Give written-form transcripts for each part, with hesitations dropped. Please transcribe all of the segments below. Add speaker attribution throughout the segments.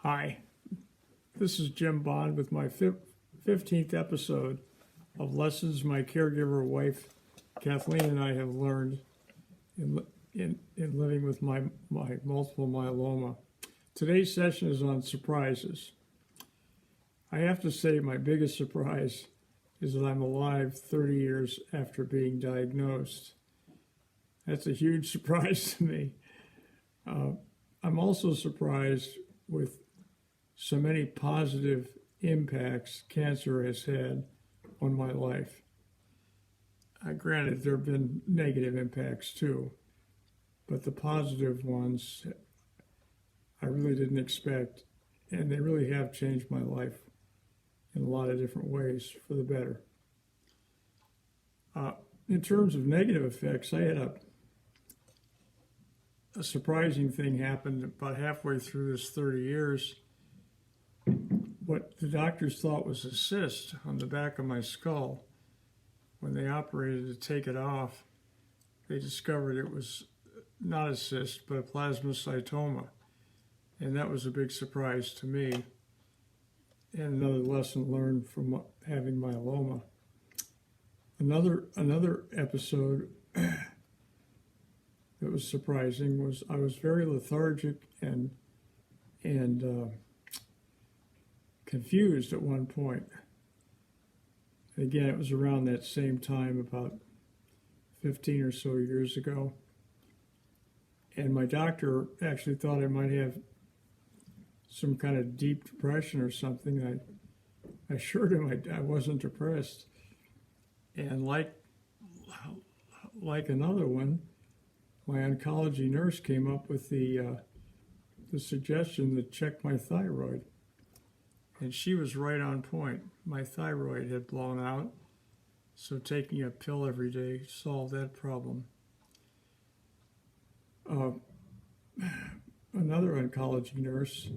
Speaker 1: Hi, this is Jim Bond with my 15th episode of lessons my caregiver wife Kathleen and I have learned in living with my multiple myeloma. Today's session is on surprises. I have to say my biggest surprise is that I'm alive 30 years after being diagnosed. That's a huge surprise to me. I'm also surprised with so many positive impacts cancer has had on my life. Granted, there have been negative impacts too, but the positive ones I really didn't expect, and they really have changed my life in a lot of different ways for the better. In terms of negative effects, I had a surprising thing happened about halfway through this 30 years. What the doctors thought was a cyst on the back of my skull, when they operated to take it off, they discovered it was not a cyst, but a plasmacytoma. And that was a big surprise to me, and another lesson learned from having myeloma. Another episode that was surprising was I was very lethargic and confused at one point. Again, it was around that same time, about 15 or so years ago. And my doctor actually thought I might have some kind of deep depression or something. I assured him I wasn't depressed. And like another one, my oncology nurse came up with the suggestion to check my thyroid. And she was right on point. My thyroid had blown out, so taking a pill every day solved that problem. Another oncology nurse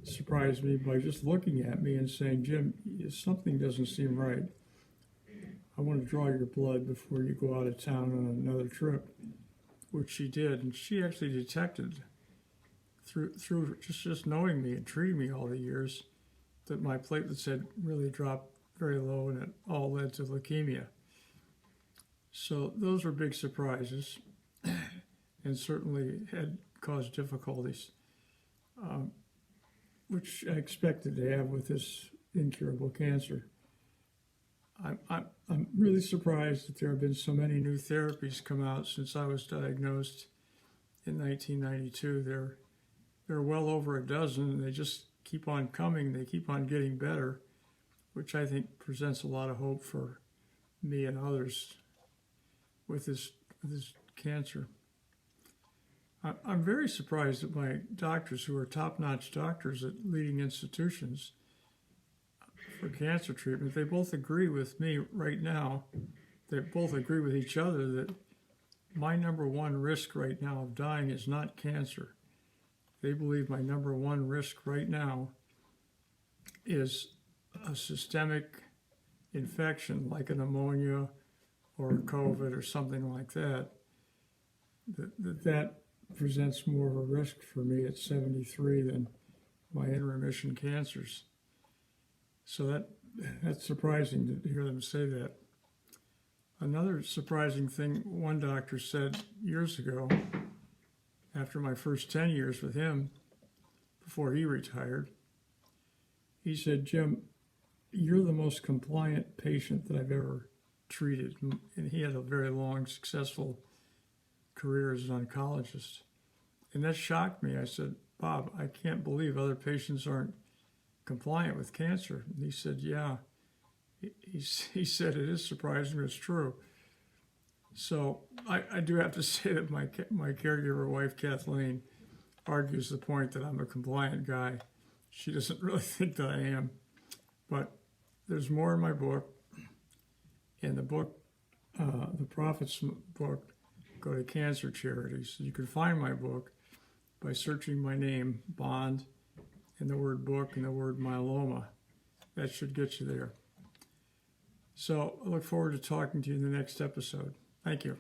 Speaker 1: surprised me by just looking at me and saying, "Jim, something doesn't seem right. I want to draw your blood before you go out of town on another trip," which she did. And she actually detected through just knowing me and treating me all the years that my platelets had really dropped very low, and it all led to leukemia. So those were big surprises and certainly had caused difficulties, which I expected to have with this incurable cancer. I'm really surprised that there have been so many new therapies come out since I was diagnosed in 1992. There are well over a dozen, and they just keep on coming. They keep on getting better, which I think presents a lot of hope for me and others with this cancer. I'm very surprised that my doctors, who are top-notch doctors at leading institutions for cancer treatment, they both agree with me right now. They both agree with each other that my number one risk right now of dying is not cancer. They believe my number one risk right now is a systemic infection like a pneumonia or COVID or something like that. That presents more of a risk for me at 73 than my in-remission cancers. So that's surprising to hear them say that. Another surprising thing one doctor said years ago, after my first 10 years with him, before he retired, he said, "Jim, you're the most compliant patient that I've ever treated." And he had a very long, successful career as an oncologist. And that shocked me. I said, "Bob, I can't believe other patients aren't compliant with cancer." And he said, "Yeah." He said, "It is surprising, but it's true." So I do have to say that my caregiver wife, Kathleen, argues the point that I'm a compliant guy. She doesn't really think that I am. But there's more in my book. In the book, the Prophet's book, go to cancer charities. You can find my book by searching my name, Bond, and the word book and the word myeloma. That should get you there. So I look forward to talking to you in the next episode. Thank you.